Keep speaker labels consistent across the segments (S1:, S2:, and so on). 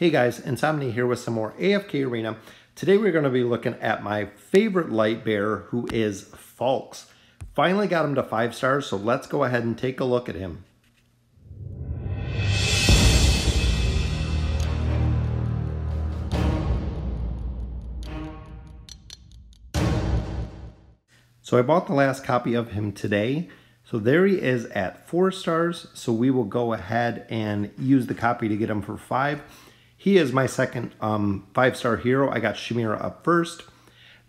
S1: Hey guys, Insomnia here with some more AFK Arena. Today we're going to be looking at my favorite light bearer, who is Fawkes. Finally got him to 5 stars, so let's go ahead and take a look at him. So I bought the last copy of him today. So there he is at 4 stars. So we will go ahead and use the copy to get him for 5. He is my second 5-star hero. I got Shamira up first.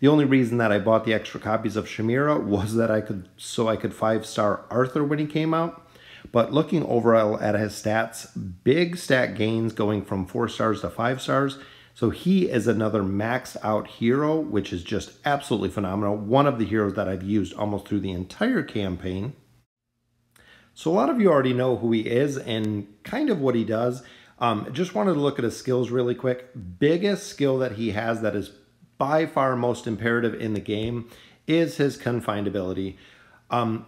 S1: The only reason that I bought the extra copies of Shamira was that I could 5-star Arthur when he came out. But looking overall at his stats, big stat gains going from 4 stars to 5 stars. So he is another maxed out hero, which is just absolutely phenomenal. One of the heroes that I've used almost through the entire campaign. So a lot of you already know who he is and kind of what he does. Just wanted to look at his skills really quick. Biggest skill that he has that is by far most imperative in the game is his confined ability.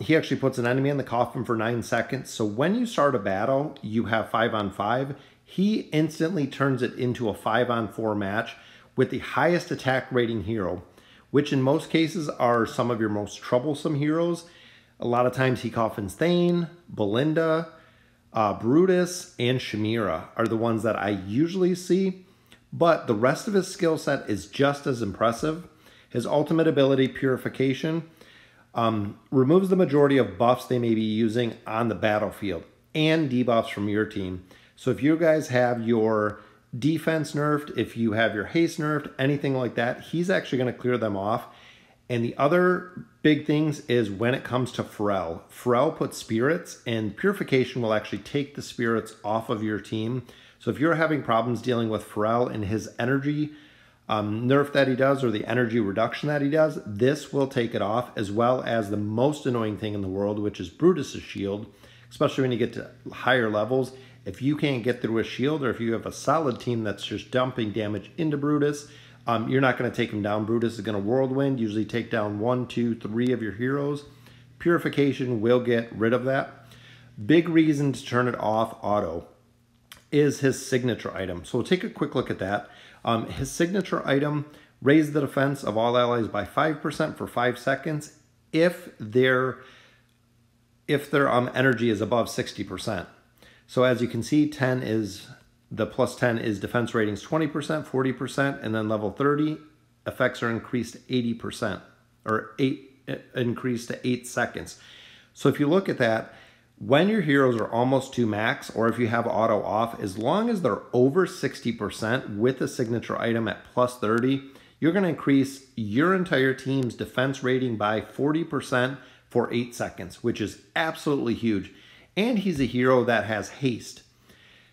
S1: He actually puts an enemy in the coffin for 9 seconds. So when you start a battle, you have 5-on-5. He instantly turns it into a 5-on-4 match with the highest attack rating hero, which in most cases are some of your most troublesome heroes. A lot of times he coffins Thane, Belinda, Brutus, and Shamira are the ones that I usually see, but the rest of his skill set is just as impressive. His ultimate ability, Purification, removes the majority of buffs they may be using on the battlefield and debuffs from your team. So if you guys have your defense nerfed, if you have your haste nerfed, anything like that, he's actually going to clear them off. And the other big things is when it comes to Pharrell. Pharrell puts spirits, and Purification will actually take the spirits off of your team. So if you're having problems dealing with Pharrell and his energy nerf that he does, or the energy reduction that he does, this will take it off, as well as the most annoying thing in the world, which is Brutus's shield, especially when you get to higher levels. If you can't get through a shield, or if you have a solid team that's just dumping damage into Brutus, you're not going to take him down. Brutus is going to whirlwind, usually take down 1, 2, 3 of your heroes. Purification will get rid of that. Big reason to turn it off auto is his signature item. So we'll take a quick look at that. His signature item, raise the defense of all allies by 5% for 5 seconds if their energy is above 60%. So as you can see, the plus 10 is defense ratings 20%, 40%, and then level 30, effects are increased to 80%, or increased to 8 seconds. So if you look at that, when your heroes are almost to max, or if you have auto off, as long as they're over 60% with a signature item at plus 30, you're going to increase your entire team's defense rating by 40% for 8 seconds, which is absolutely huge. And he's a hero that has haste.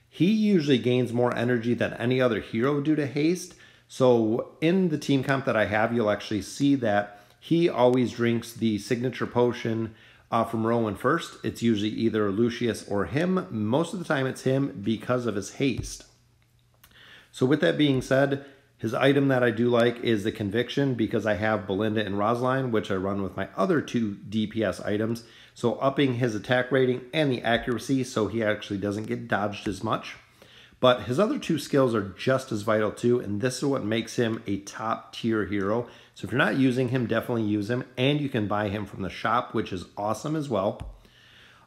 S1: He usually gains more energy than any other hero due to haste. So in the team comp that I have, you'll actually see that he always drinks the signature potion from Rowan first. It's usually either Lucius or him. Most of the time it's him because of his haste. So with that being said, his item that I do like is the Conviction, because I have Belinda and Rosaline, which I run with my other 2 DPS items. So upping his attack rating and the accuracy so he actually doesn't get dodged as much. But his other 2 skills are just as vital too, and this is what makes him a top tier hero. So if you're not using him, definitely use him, and you can buy him from the shop, which is awesome as well.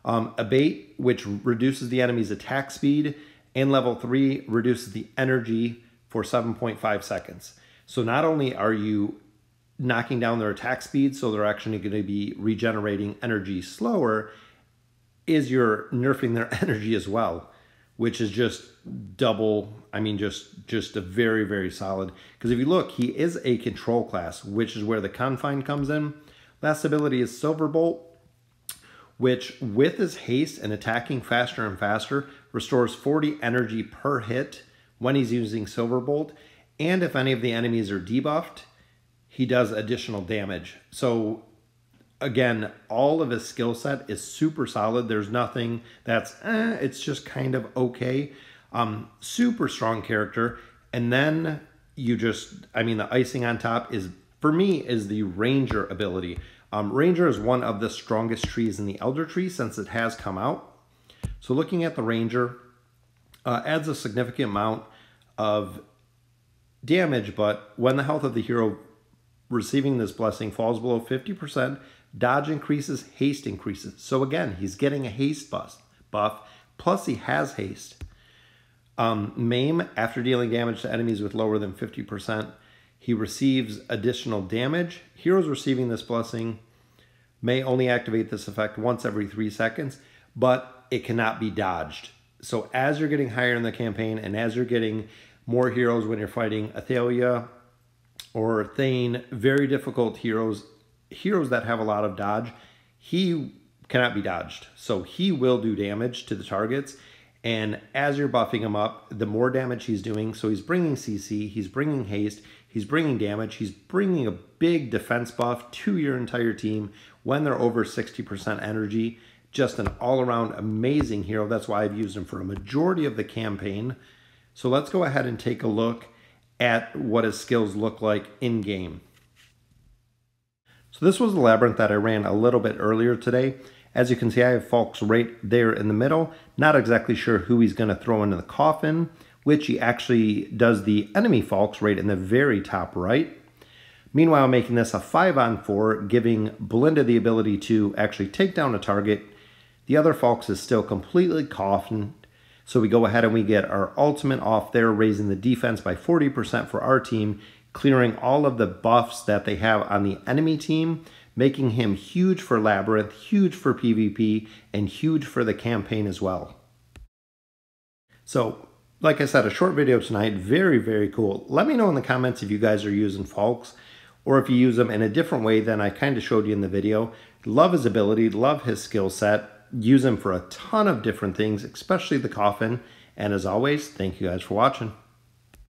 S1: Abate, which reduces the enemy's attack speed, and level 3 reduces the energy for 7.5 seconds. So not only are you knocking down their attack speed, so they're actually going to be regenerating energy slower, is you're nerfing their energy as well, which is just double, just a very, very solid. Because if you look, he is a control class, which is where the confine comes in. Last ability is Silverbolt, which with his haste and attacking faster and faster, restores 40 energy per hit when he's using Silverbolt. And if any of the enemies are debuffed, he does additional damage. So again, all of his skill set is super solid. There's nothing that's, it's just kind of okay. Super strong character. And then you just, the icing on top is, for me, is the Ranger ability. Ranger is one of the strongest trees in the Elder Tree since it has come out. So looking at the Ranger, adds a significant amount of damage, but when the health of the hero receiving this blessing falls below 50%, dodge increases, haste increases. So again, he's getting a haste buff, plus he has haste. Maim, after dealing damage to enemies with lower than 50%, he receives additional damage. Heroes receiving this blessing may only activate this effect once every 3 seconds, but it cannot be dodged. So as you're getting higher in the campaign and as you're getting more heroes when you're fighting Athalia or Thane, very difficult heroes that have a lot of dodge, he cannot be dodged. So he will do damage to the targets. And as you're buffing him up, the more damage he's doing, so he's bringing CC, he's bringing haste, he's bringing damage, he's bringing a big defense buff to your entire team when they're over 60% energy. Just an all-around amazing hero. That's why I've used him for a majority of the campaign. So let's go ahead and take a look at what his skills look like in-game. So this was the labyrinth that I ran a little bit earlier today. As you can see, I have Fawkes right there in the middle. Not exactly sure who he's going to throw into the coffin, which he actually does the enemy Fawkes right in the very top right. Meanwhile, making this a 5-on-4, giving Belinda the ability to actually take down a target. The other Fawkes is still completely coffined. So we go ahead and we get our ultimate off there, raising the defense by 40% for our team, clearing all of the buffs that they have on the enemy team, making him huge for Labyrinth, huge for PvP, and huge for the campaign as well. So, like I said, a short video tonight, very, very cool. Let me know in the comments if you guys are using Fawkes, or if you use them in a different way than I kind of showed you in the video. Love his ability, love his skill set, use him for a ton of different things, especially the coffin. And as always, thank you guys for watching.